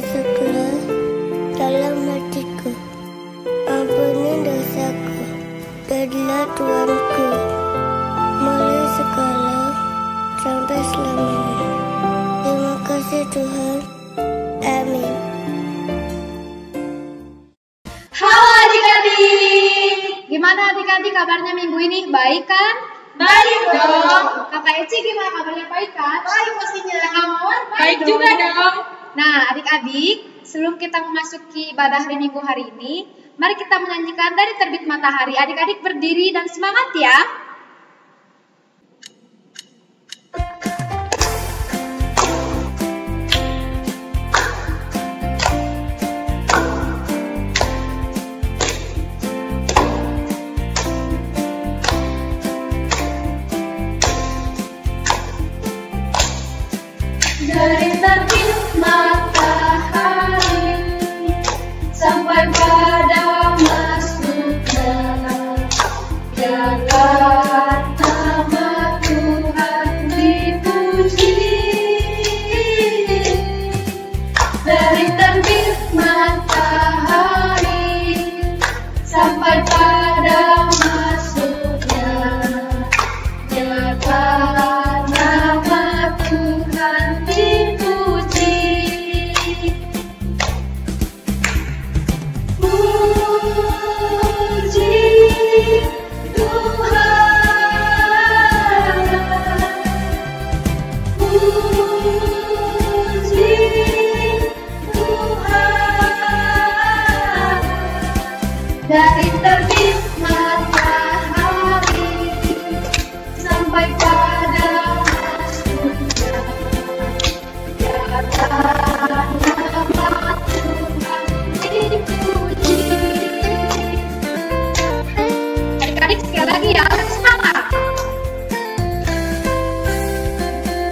masuklah dalam hatiku, ampuni dosaku, jadilah Tuanku, mulai sekarang sampai selamanya. Terima kasih Tuhan, amin. Halo adik-adik, gimana adik-adik kabarnya minggu ini? Baik kan? Baik dong. Kakak Eci gimana kabarnya, baik kan? Baik pastinya. Kakak Mawar Baik dong. juga dong. Nah adik-adik, sebelum kita memasuki ibadah hari minggu hari ini, mari kita menyanyikan Dari Terbit Matahari. Adik-adik berdiri dan semangat ya. Dari terbit matahari sampai pada masuknya jagat nama Tuhan dipuji. Dari terbit matahari sampai pada masuknya jagat nama Tuhan dipuji. Puji Tuhan, puji Tuhan. Dari terbit matahari sampai pada masuknya jagat nama Tuhan dipuji. Adik-adik sekali lagi ya, semangat.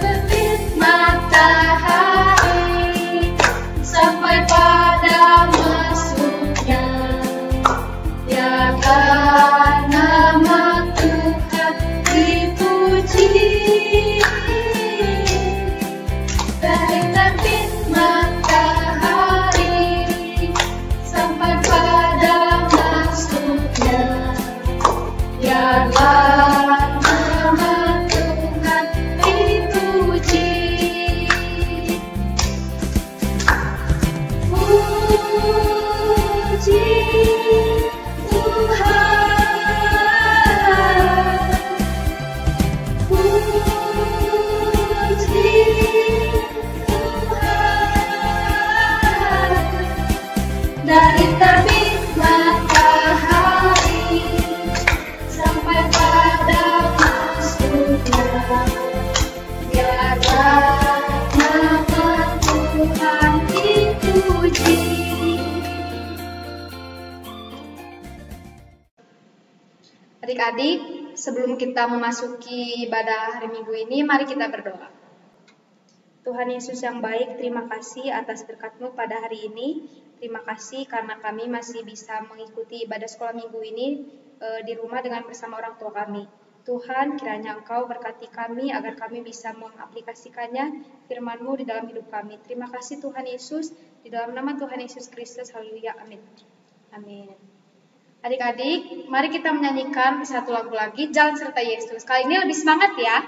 Terbit matahari sampai pada masuknya jagat nama Tuhan dipuji. Dari terbit matahari sampai pada masuknya jagat nama Tuhan dipuji. Puji Tuhan, puji Tuhan. Dari terbit matahari sampai pada masuknya jagat nama Tuhan dipuji. Adik-adik, sebelum kita memasuki ibadah hari minggu ini, mari kita berdoa. Tuhan Yesus yang baik, terima kasih atas berkat-Mu pada hari ini. Terima kasih karena kami masih bisa mengikuti ibadah sekolah minggu ini di rumah dengan bersama orang tua kami. Tuhan, kiranya Engkau berkati kami agar kami bisa mengaplikasikannya firman-Mu di dalam hidup kami. Terima kasih Tuhan Yesus, di dalam nama Tuhan Yesus Kristus, haleluya, amin. Amin. Adik-adik, mari kita menyanyikan satu lagu lagi, Jalan Serta Yesus. Kali ini lebih semangat ya.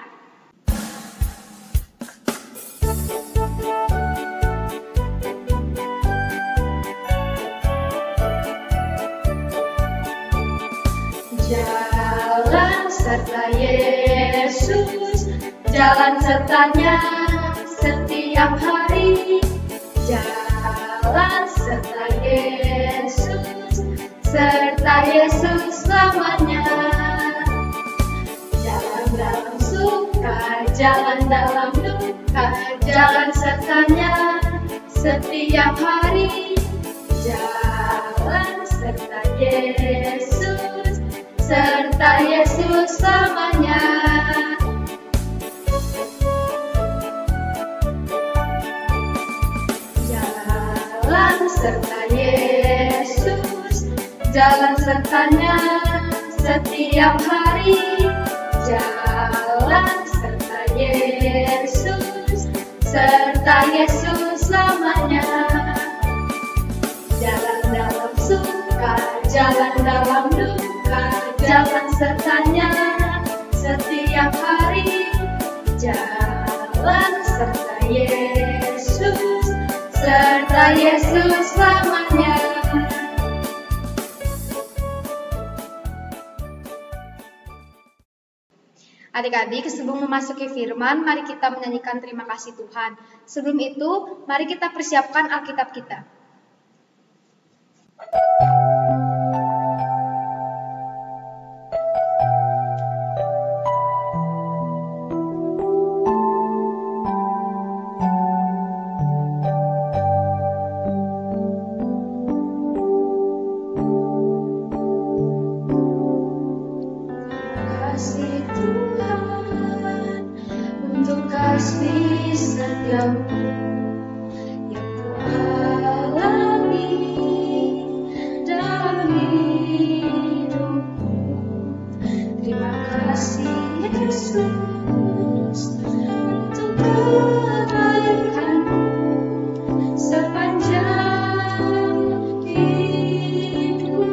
Jalan serta Yesus, jalan sertanya setiap hari. Jalan serta Yesus, serta Yesus selamanya. Jalan dalam suka, jalan dalam duka, jalan sertanya setiap hari. Jalan serta Yesus, serta Yesus selamanya. Jalan serta Yesus, jalan sertanya setiap hari. Jalan serta Yesus, serta Yesus selamanya. sertanya setiap hari. Jalan serta Yesus selamanya. Adik-adik, sebelum memasuki firman, mari kita menyanyikan terima kasih Tuhan. Sebelum itu, mari kita persiapkan Alkitab kita. Kasih setiamu yang Tuhan alami dalam hidupku. Terima kasih Yesus untuk kebaikan-Mu sepanjang hidupku.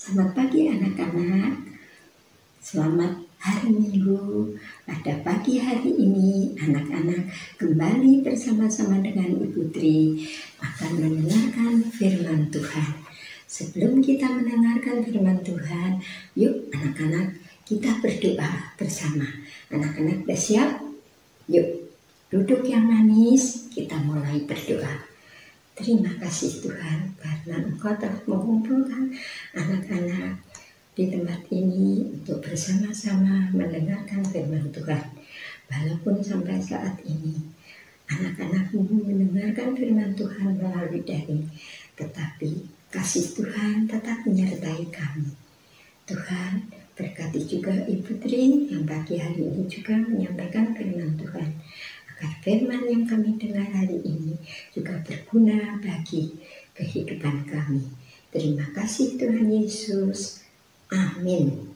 Selamat pagi anak-anak, selamat hari Minggu. Pada pagi hari ini anak-anak kembali bersama-sama dengan Ibu Tri akan mendengarkan firman Tuhan. Sebelum kita mendengarkan firman Tuhan, yuk anak-anak kita berdoa bersama. Anak-anak sudah siap? Yuk duduk yang manis, kita mulai berdoa. Terima kasih Tuhan karena Engkau telah mengumpulkan anak-anak di tempat ini untuk bersama-sama mendengarkan firman Tuhan. Walaupun sampai saat ini anak-anak-Mu mendengarkan firman Tuhan melalui daring, tetapi kasih Tuhan tetap menyertai kami. Tuhan, berkati juga Ibu Tri yang pagi hari ini juga menyampaikan firman Tuhan, agar firman yang kami dengar hari ini juga berguna bagi kehidupan kami. Terima kasih Tuhan Yesus. Amin.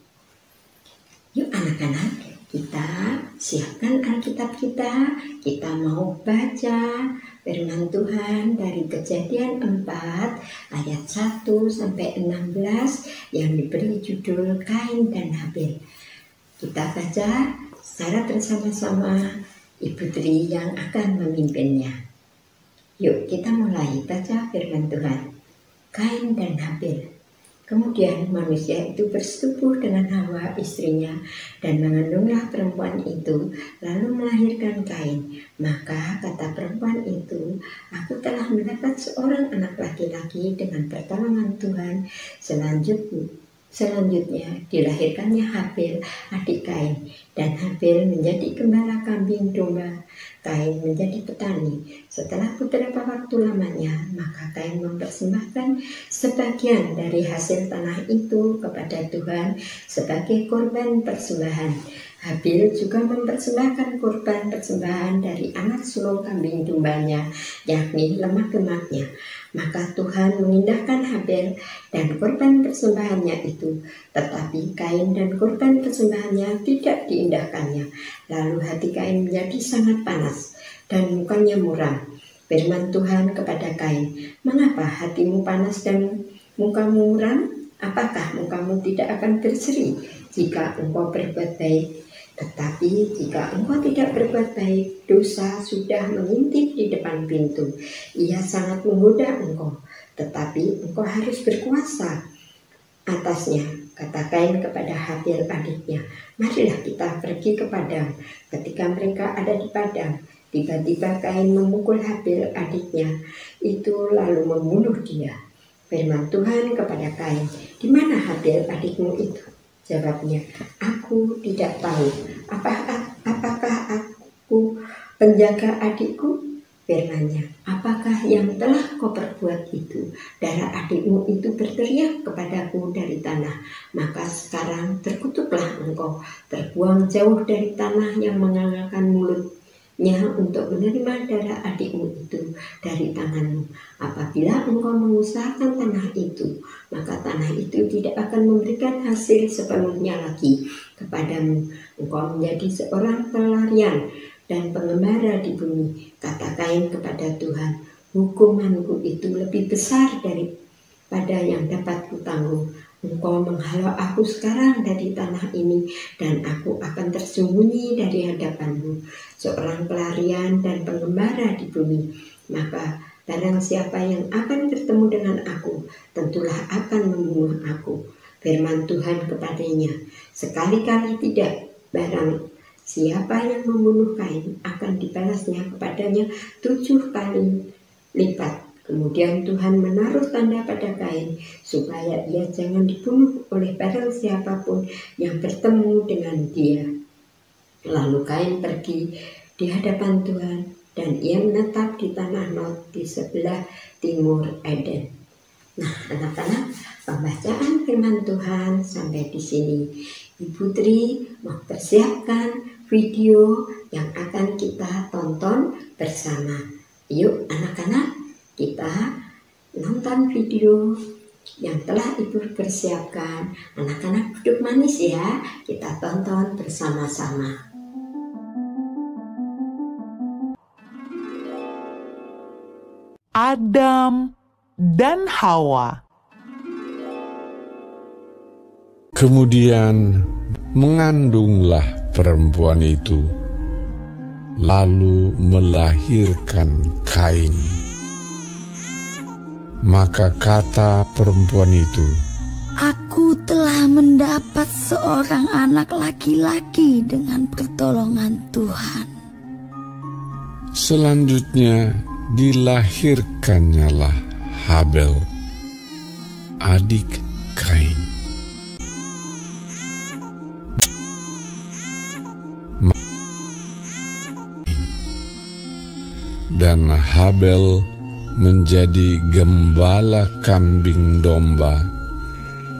Yuk anak-anak, kita siapkan Alkitab kita. Kita mau baca firman Tuhan dari Kejadian 4 ayat 1 sampai 16 yang diberi judul Kain dan Habil. Kita baca secara bersama-sama, Ibu Tri yang akan memimpinnya. Yuk kita mulai baca firman Tuhan. Kain dan Habil. Kemudian manusia itu bersetubuh dengan Hawa istrinya dan mengandunglah perempuan itu, lalu melahirkan Kain. Maka kata perempuan itu, aku telah mendapat seorang anak laki-laki dengan pertolongan Tuhan. Selanjutnya dilahirkannya Habil, adik Kain, dan Habil menjadi gembala kambing domba, Kain menjadi petani. Setelah beberapa waktu lamanya, maka Kain mempersembahkan sebagian dari hasil tanah itu kepada Tuhan sebagai korban persembahan. Habil juga mempersembahkan korban persembahan dari anak sulung kambing dombanya, yakni lemak-lemaknya. Maka Tuhan mengindahkan Habil dan korban persembahannya itu, tetapi Kain dan korban persembahannya tidak diindahkannya. Lalu hati Kain menjadi sangat panas dan mukanya muram. Firman Tuhan kepada Kain, mengapa hatimu panas dan mukamu muram? Apakah mukamu tidak akan berseri jika engkau berbuat baik? Tetapi jika engkau tidak berbuat baik, dosa sudah mengintip di depan pintu. Ia sangat menggoda engkau, tetapi engkau harus berkuasa atasnya. Kata Kain kepada Habil adiknya, marilah kita pergi ke padang. Ketika mereka ada di padang, tiba-tiba Kain memukul Habil adiknya itu lalu membunuh dia. Firman Tuhan kepada Kain, di mana Habil adikmu itu? Jawabnya, aku tidak tahu. Apakah aku penjaga adikku? Firman-Nya, apakah yang telah kau perbuat itu? Darah adikmu itu berteriak kepadaku dari tanah. Maka sekarang terkutuklah engkau, terbuang jauh dari tanah yang mengangalkan mulutnya untuk menerima darah adikmu itu dari tanganmu. Apabila engkau mengusahakan tanah itu, maka tanah itu tidak akan memberikan hasil sepenuhnya lagi kepadamu. Engkau menjadi seorang pelarian dan pengembara di bumi. Kata Kain kepada Tuhan, hukumanku itu lebih besar daripada yang dapat kutanggung. Engkau menghalau aku sekarang dari tanah ini, dan aku akan tersembunyi dari hadapanmu, seorang pelarian dan pengembara di bumi. Maka barang siapa yang akan bertemu dengan aku, tentulah akan membunuh aku. Firman Tuhan kepadanya, sekali-kali tidak, barang siapa yang membunuh Kain akan dibalasnya kepadanya 7 kali lipat. Kemudian Tuhan menaruh tanda pada Kain supaya ia jangan dibunuh oleh barang siapapun yang bertemu dengan dia. Lalu Kain pergi di hadapan Tuhan dan ia menetap di tanah Nod di sebelah timur Eden. Nah, anak-anak, pembacaan firman Tuhan sampai di sini. Ibu Tri mempersiapkan video yang akan kita tonton bersama. Yuk anak-anak, kita nonton video yang telah Ibu persiapkan. Anak-anak duduk manis ya, kita tonton bersama-sama. Adam dan Hawa. Kemudian mengandunglah perempuan itu, lalu melahirkan Kain. Maka kata perempuan itu, aku telah mendapat seorang anak laki-laki dengan pertolongan Tuhan. Selanjutnya dilahirkannyalah Habel, adik Kain. Dan Habel menjadi gembala kambing domba,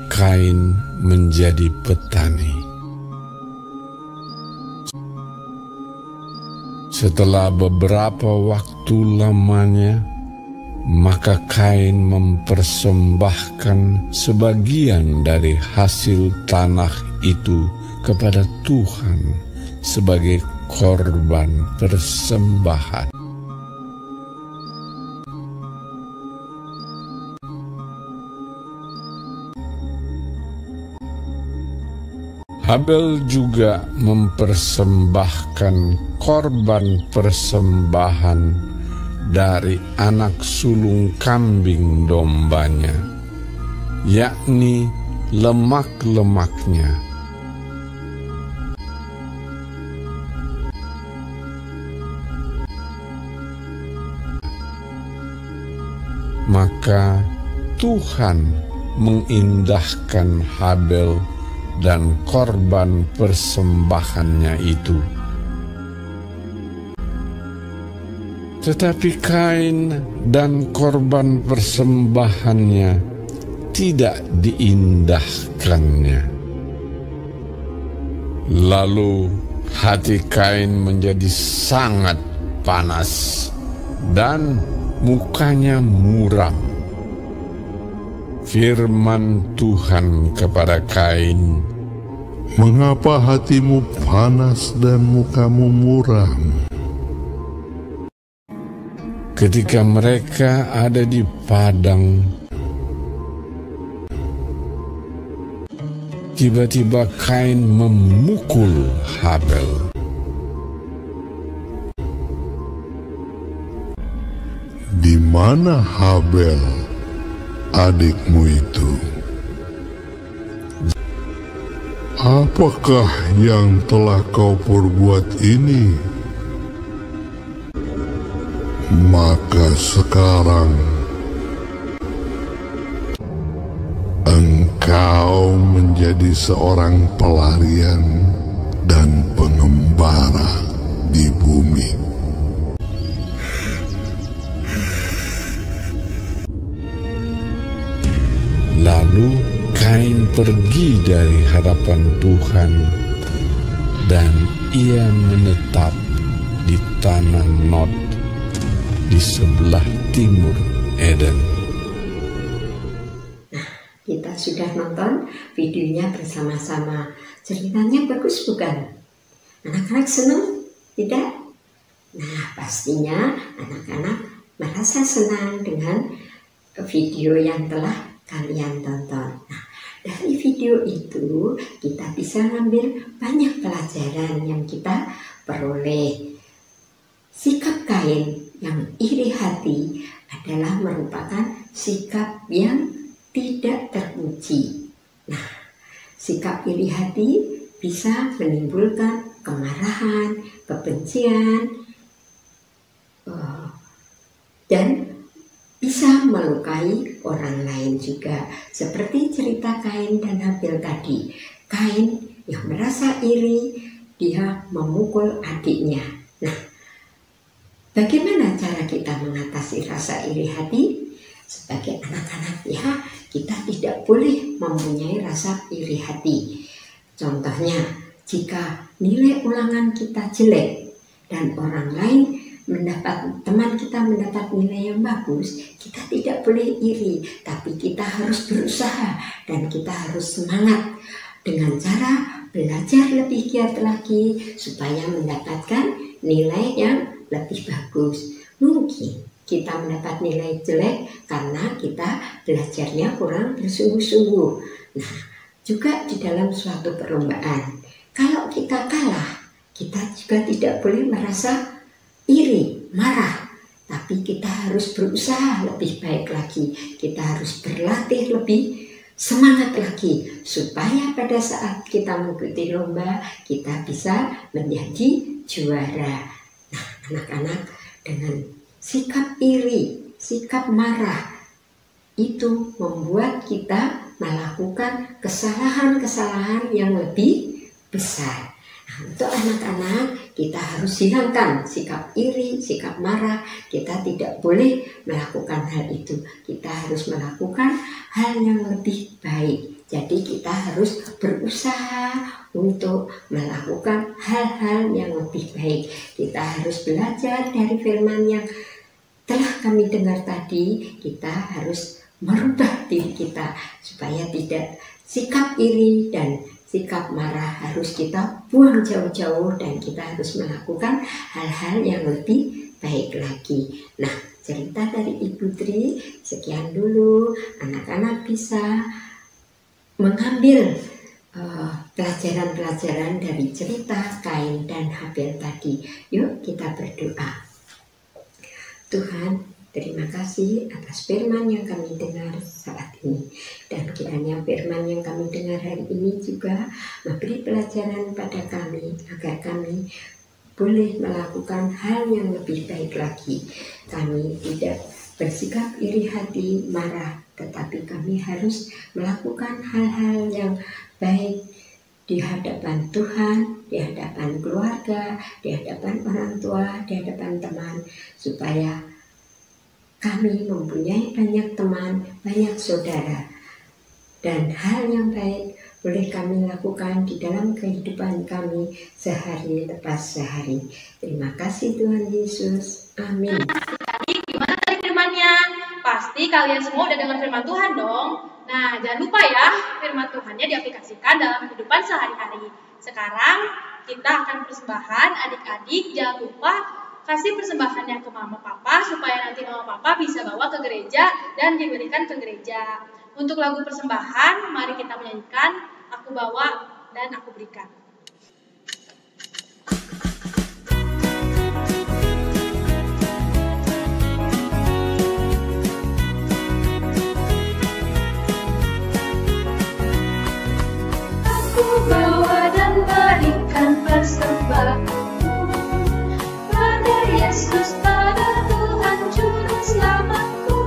Kain menjadi petani. Setelah beberapa waktu lamanya, maka Kain mempersembahkan sebagian dari hasil tanah itu kepada Tuhan sebagai korban persembahan. Habel juga mempersembahkan korban persembahan dari anak sulung kambing dombanya, yakni lemak-lemaknya. Maka Tuhan mengindahkan Habel dan korban persembahannya itu. Tetapi Kain dan korban persembahannya tidak diindahkannya. Lalu hati Kain menjadi sangat panas dan mukanya muram. Firman Tuhan kepada Kain, "Mengapa hatimu panas dan mukamu muram?" Ketika mereka ada di padang, tiba-tiba Kain memukul Habel. "Di mana Habel, adikmu itu? Apakah yang telah kau perbuat ini? Maka sekarang engkau menjadi seorang pelarian dan pengembara di bumi." Lalu Kain pergi dari hadapan Tuhan, dan ia menetap di tanah Nod di sebelah timur Eden. Nah, kita sudah nonton videonya bersama-sama. Ceritanya bagus bukan? Anak-anak senang? Tidak? Nah, pastinya anak-anak merasa senang dengan video yang telah kalian tonton. Nah, dari video itu kita bisa ambil banyak pelajaran yang kita peroleh. Sikap Kain yang iri hati adalah merupakan sikap yang tidak terpuji. Nah, sikap iri hati bisa menimbulkan kemarahan, kebencian, dan bisa melukai orang lain juga. Seperti cerita Kain dan Habel tadi. Kain yang merasa iri, dia memukul adiknya. Nah, bagaimana cara kita mengatasi rasa iri hati? Sebagai anak-anak ya, kita tidak boleh mempunyai rasa iri hati. Contohnya, jika nilai ulangan kita jelek dan orang lain teman kita mendapat nilai yang bagus, kita tidak boleh iri, tapi kita harus berusaha dan kita harus semangat dengan cara belajar lebih giat lagi supaya mendapatkan nilai yang lebih bagus. Mungkin kita mendapat nilai jelek karena kita belajarnya kurang bersungguh-sungguh. Nah, juga di dalam suatu perlombaan, kalau kita kalah, kita juga tidak boleh merasa iri, marah, tapi kita harus berusaha lebih baik lagi. Kita harus berlatih lebih semangat lagi supaya pada saat kita mengikuti lomba kita bisa menjadi juara. Nah, anak-anak, dengan sikap iri, sikap marah itu membuat kita melakukan kesalahan-kesalahan yang lebih besar. Nah, untuk anak-anak kita harus hilangkan sikap iri, sikap marah. Kita tidak boleh melakukan hal itu. Kita harus melakukan hal yang lebih baik. Jadi kita harus berusaha untuk melakukan hal-hal yang lebih baik. Kita harus belajar dari firman yang telah kami dengar tadi. Kita harus merubah diri kita supaya tidak sikap iri dan sikap marah harus kita buang jauh-jauh, dan kita harus melakukan hal-hal yang lebih baik lagi. Nah, cerita dari Ibu Tri sekian dulu. Anak-anak bisa mengambil pelajaran-pelajaran dari cerita Kain dan Habel tadi. Yuk kita berdoa. Tuhan, terima kasih atas firman yang kami dengar saat ini. Dan kiranya firman yang kami dengar hari ini juga memberi pelajaran pada kami, agar kami boleh melakukan hal yang lebih baik lagi. Kami tidak bersikap iri hati, marah, tetapi kami harus melakukan hal-hal yang baik di hadapan Tuhan, di hadapan keluarga, di hadapan orang tua, di hadapan teman, supaya kami mempunyai banyak teman, banyak saudara, dan hal yang baik boleh kami lakukan di dalam kehidupan kami sehari lepas sehari. Terima kasih Tuhan Yesus. Amin. Adik, gimana tadi firmannya? Pasti kalian semua udah dengar firman Tuhan dong. Nah, jangan lupa ya, firman Tuhannya diaplikasikan dalam kehidupan sehari-hari. Sekarang kita akan persembahan. Adik-adik jangan lupa kasih persembahannya ke mama papa supaya nanti mama papa bisa bawa ke gereja dan diberikan ke gereja. Untuk lagu persembahan, mari kita menyanyikan Aku Bawa dan Aku Berikan. Aku bawa dan berikan persembahan pada Yesus, pada Tuhan Juru Selamatku.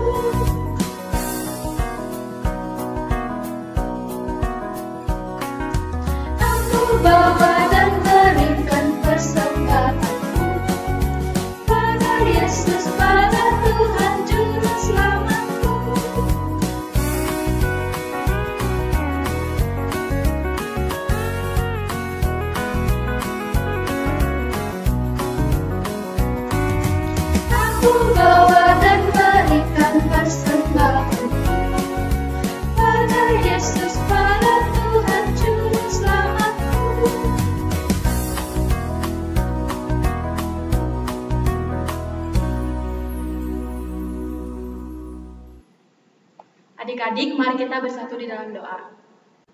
Aku bawa dan berikan persembahan pada Yesus, pada Tuhan Juru Selamatku. Aku bawa dan berikan persembahan pada Yesus, pada Tuhan Juru Selamatku. Adik-adik, mari kita bersatu di dalam doa.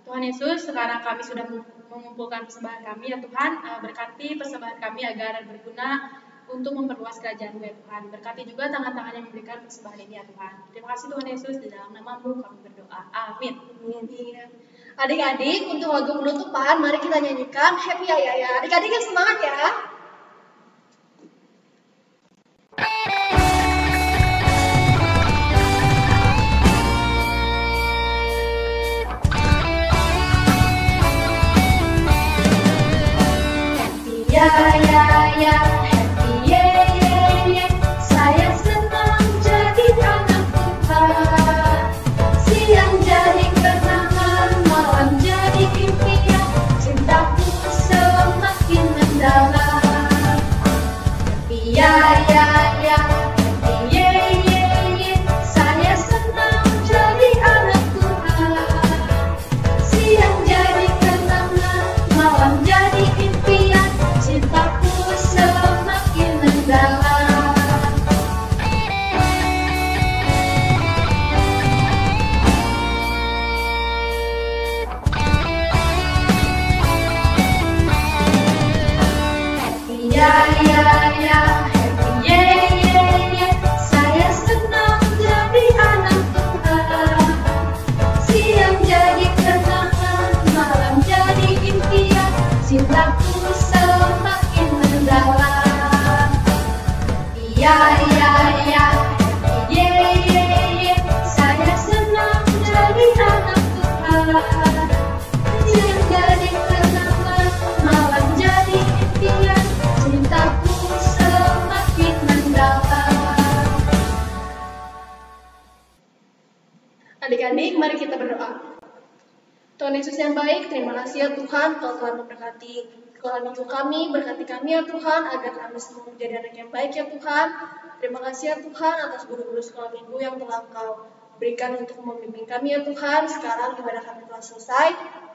Tuhan Yesus, sekarang kami sudah mengumpulkan persembahan kami, ya Tuhan. Berkati persembahan kami agar berguna untuk memperluas kerajaan-Mu, ya Tuhan. Berkati juga tangan-tangan yang memberikan persembahan ini, ya Tuhan. Terima kasih Tuhan Yesus, di dalam nama-Mu kami berdoa. Amin. Adik-adik, untuk lagu penutupan, mari kita nyanyikan Happy Ya. Adik-adik yang semangat ya. Ya, happy ye, saya senang jadi anak Tuhan. Siang jadi kenangan, malam jadi impian, cintaku semakin mendalam. Happy ya, happy ye, saya senang jadi anak Tuhan. Siang jadi kenangan, malam jadi impian, cintaku semakin mendalam. Happy ya, happy ye, saya senang jadi anak Tuhan. Siang jadi kenangan, malam jadi impian, cintaku semakin mendalam. Ya, Adik-adik, mari kita berdoa. Tuhan Yesus yang baik, terima kasih ya Tuhan, Kau telah memberkati sekolah minggu kami, berkati kami ya Tuhan, agar kami semua menjadi anak yang baik ya Tuhan. Terima kasih ya Tuhan atas guru-guru sekolah minggu yang telah Kau berikan untuk membimbing kami ya Tuhan. Sekarang ibadah kami telah selesai,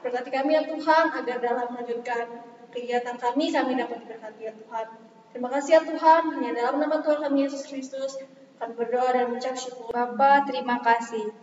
berkati kami ya Tuhan, agar dalam melanjutkan kegiatan kami dapat diberkati ya Tuhan. Terima kasih ya Tuhan, hanya dalam nama Tuhan kami Yesus Kristus, kami berdoa dan mengucap syukur. Bapa, terima kasih.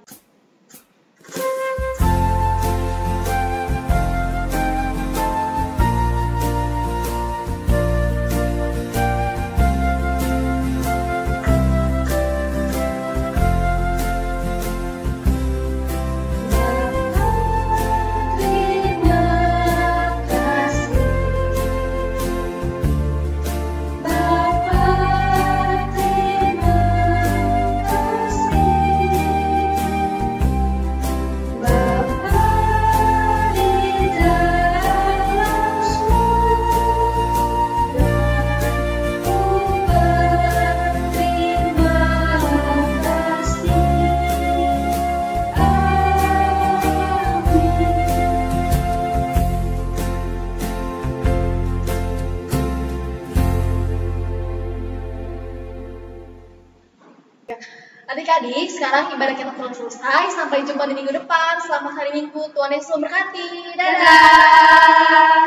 Adik-adik, sekarang ibadah kita telah selesai. Sampai jumpa di minggu depan. Selamat hari Minggu. Tuhan Yesus memberkati. Dadah.